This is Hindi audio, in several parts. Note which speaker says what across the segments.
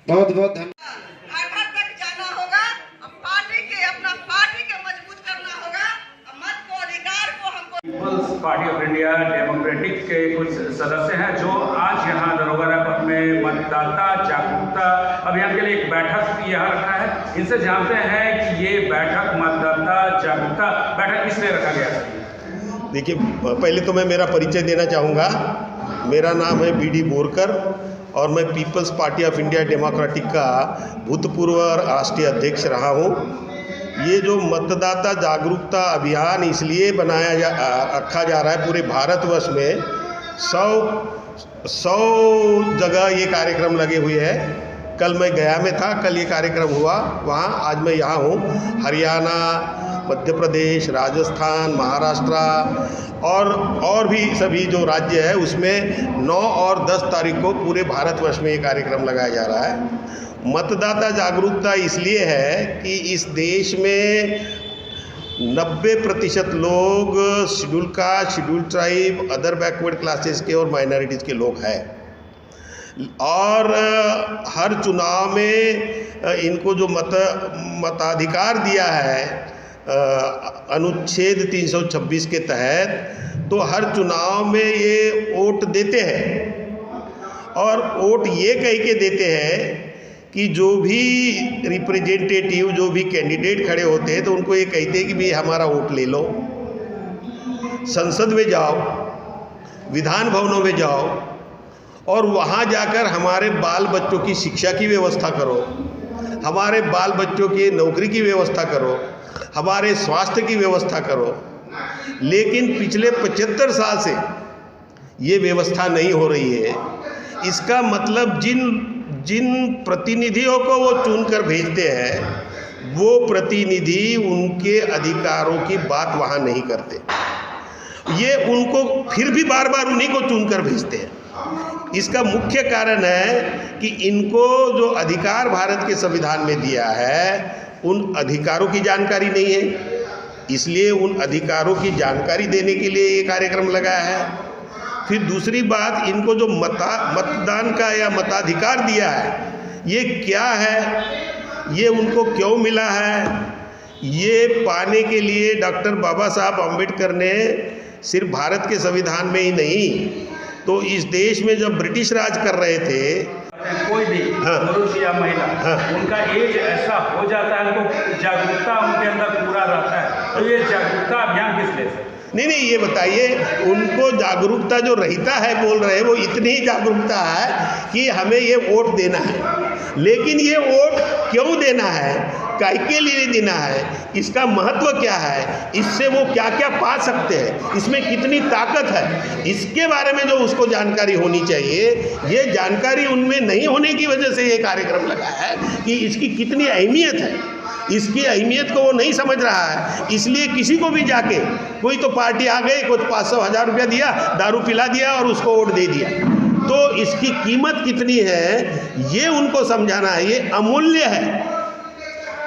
Speaker 1: बहुत बहुत धन्यवाद।
Speaker 2: घर घर तक जाना होगा, अपना पार्टी के मजबूत करना होगा। मत को अधिकार को हमको
Speaker 3: पीपल्स पार्टी ऑफ इंडिया डेमोक्रेटिक के कुछ सदस्य हैं जो आज यहाँ दरोगा रैपर में मतदाता जागरूकता अभियान के लिए एक बैठक यहाँ रखा है। इनसे जानते हैं कि ये बैठक मतदाता जागरूकता बैठक किस लिए रखा गया है।
Speaker 4: देखिए, पहले तो मैं मेरा परिचय देना चाहूँगा। मेरा नाम है BD बोरकर और मैं पीपल्स पार्टी ऑफ इंडिया डेमोक्रेटिक का भूतपूर्व राष्ट्रीय अध्यक्ष रहा हूँ। ये जो मतदाता जागरूकता अभियान इसलिए रखा जा रहा है, पूरे भारतवर्ष में 100 जगह ये कार्यक्रम लगे हुए हैं। कल मैं गया में था, कल ये कार्यक्रम हुआ वहाँ, आज मैं यहाँ हूँ। हरियाणा, मध्य प्रदेश, राजस्थान, महाराष्ट्र और भी सभी जो राज्य है उसमें 9 और 10 तारीख को पूरे भारतवर्ष में ये कार्यक्रम लगाया जा रहा है। मतदाता जागरूकता इसलिए है कि इस देश में 90% लोग schedule caste, schedule tribe, other backward classes के और माइनॉरिटीज़ के लोग हैं और हर चुनाव में इनको जो मताधिकार दिया है अनुच्छेद 326 के तहत, तो हर चुनाव में ये वोट देते हैं और वोट ये कह के देते हैं कि जो भी रिप्रेजेंटेटिव, जो भी कैंडिडेट खड़े होते हैं तो उनको ये कहते हैं कि भाई हमारा वोट ले लो, संसद में जाओ, विधान भवनों में जाओ और वहाँ जाकर हमारे बाल बच्चों की शिक्षा की व्यवस्था करो, हमारे बाल बच्चों की नौकरी की व्यवस्था करो, हमारे स्वास्थ्य की व्यवस्था करो। लेकिन पिछले 75 साल से ये व्यवस्था नहीं हो रही है। इसका मतलब जिन प्रतिनिधियों को वो चुनकर भेजते हैं वो प्रतिनिधि उनके अधिकारों की बात वहाँ नहीं करते। ये उनको फिर भी बार बार उन्हीं को चुनकर भेजते हैं। इसका मुख्य कारण है कि इनको जो अधिकार भारत के संविधान में दिया है उन अधिकारों की जानकारी नहीं है, इसलिए उन अधिकारों की जानकारी देने के लिए ये कार्यक्रम लगाया है। फिर दूसरी बात, इनको जो मतदान का या मताधिकार दिया है ये क्या है, ये उनको क्यों मिला है, ये पाने के लिए डॉक्टर बाबा साहब अम्बेडकर ने सिर्फ भारत के संविधान में ही नहीं, तो इस देश में जब ब्रिटिश राज कर रहे थे
Speaker 3: कोई भी पुरुष या महिला उनका एज ऐसा हो जाता है, उनको जागरूकता उनके अंदर पूरा रहता है, तो ये जागरूकता अभियान किस लिए से?
Speaker 4: नहीं, ये बताइए, उनको जागरूकता जो रहता है बोल रहे हैं वो इतनी ही जागरूकता है कि हमें ये वोट देना है। लेकिन ये वोट क्यों देना है, काय के लिए देना है, इसका महत्व क्या है, इससे वो क्या क्या पा सकते हैं, इसमें कितनी ताकत है, इसके बारे में जो उसको जानकारी होनी चाहिए, ये जानकारी उनमें नहीं होने की वजह से ये कार्यक्रम लगा है कि इसकी कितनी अहमियत है। इसकी अहमियत को वो नहीं समझ रहा है, इसलिए किसी को भी जाके कोई तो पार्टी आ गई, कुछ 500-1000 रुपया दिया, दारू पिला दिया और उसको वोट दे दिया। तो इसकी कीमत कितनी है ये उनको समझाना है। ये अमूल्य है,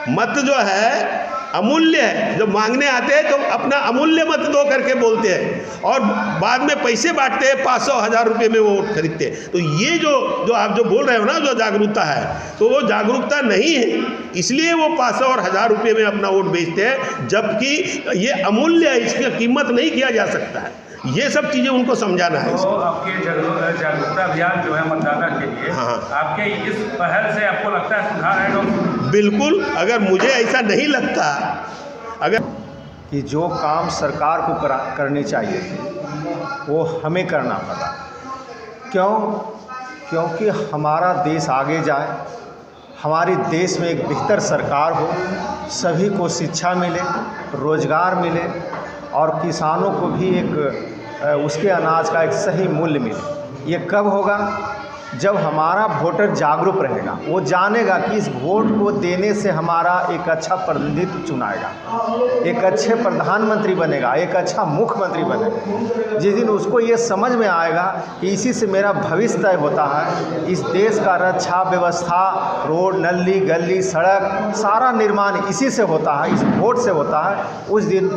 Speaker 4: मत जो है अमूल्य है। जब मांगने आते हैं तो अपना अमूल्य मत दो करके बोलते हैं और बाद में पैसे बांटते हैं, 500-1000 रुपये में वो वोट खरीदते हैं। तो ये जो आप जो बोल रहे हो ना, जो जागरूकता है, तो वो जागरूकता नहीं है, इसलिए वो 500 और 1000 रुपये में अपना वोट बेचते हैं, जबकि ये अमूल्य है, इसकी कीमत नहीं किया जा सकता है। ये सब चीज़ें उनको समझाना है।
Speaker 3: तो आपके जागरूकता अभियान जो है मतदाता के लिए, आपके इस पहल से आपको लगता है सुधार है?
Speaker 4: बिल्कुल, अगर मुझे ऐसा नहीं लगता, अगर
Speaker 5: कि जो काम सरकार को करने चाहिए थे वो हमें करना पड़ा। क्योंकि हमारा देश आगे जाए, हमारे देश में एक बेहतर सरकार हो, सभी को शिक्षा मिले, रोज़गार मिले और किसानों को भी एक उसके अनाज का एक सही मूल्य मिले। ये कब होगा? जब हमारा वोटर जागरूक रहेगा, वो जानेगा कि इस वोट को देने से हमारा एक अच्छा प्रतिनिधित्व चुनाएगा, एक अच्छे प्रधानमंत्री बनेगा, एक अच्छा मुख्यमंत्री बनेगा। जिस दिन उसको ये समझ में आएगा कि इसी से मेरा भविष्य तय होता है, इस देश का रक्षा व्यवस्था, रोड, नली, गली, सड़क, सारा निर्माण इसी से होता है, इस वोट से होता है, उस दिन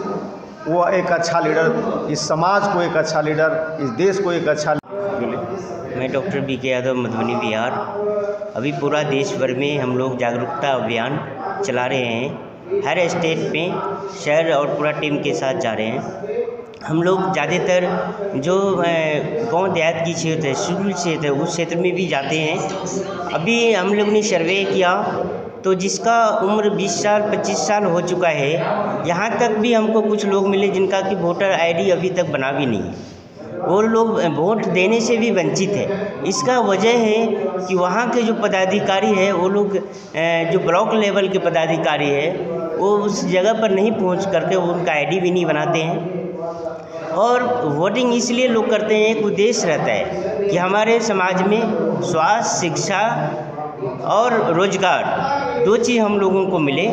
Speaker 5: वो एक अच्छा लीडर, इस समाज को एक अच्छा लीडर, इस देश को एक अच्छा।
Speaker 6: मैं
Speaker 1: मैं डॉक्टर बी के यादव, मधुबनी बिहार। अभी पूरा देश भर में हम लोग जागरूकता अभियान चला रहे हैं। हर स्टेट में शहर और पूरा टीम के साथ जा रहे हैं। हम लोग ज़्यादातर जो गांव देहात की क्षेत्र है, शुरू क्षेत्र है, उस क्षेत्र में भी जाते हैं। अभी हम लोग ने सर्वे किया तो जिसका उम्र 20 साल 25 साल हो चुका है, यहाँ तक भी हमको कुछ लोग मिले जिनका कि वोटर आईडी अभी तक बना भी नहीं है। वो लोग वोट देने से भी वंचित है। इसका वजह है कि वहाँ के जो पदाधिकारी है, वो लोग जो ब्लॉक लेवल के पदाधिकारी है, वो उस जगह पर नहीं पहुँच करके वो उनका आईडी भी नहीं बनाते हैं। और वोटिंग इसलिए लोग करते हैं, एक उद्देश्य रहता है कि हमारे समाज में स्वास्थ्य, शिक्षा और रोजगार 2 चीज़ हम लोगों को मिले।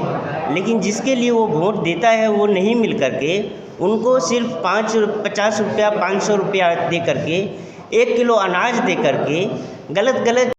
Speaker 1: लेकिन जिसके लिए वो वोट देता है वो नहीं मिल करके उनको सिर्फ 50 रुपया 500 रुपया दे करके 1 किलो अनाज दे करके गलत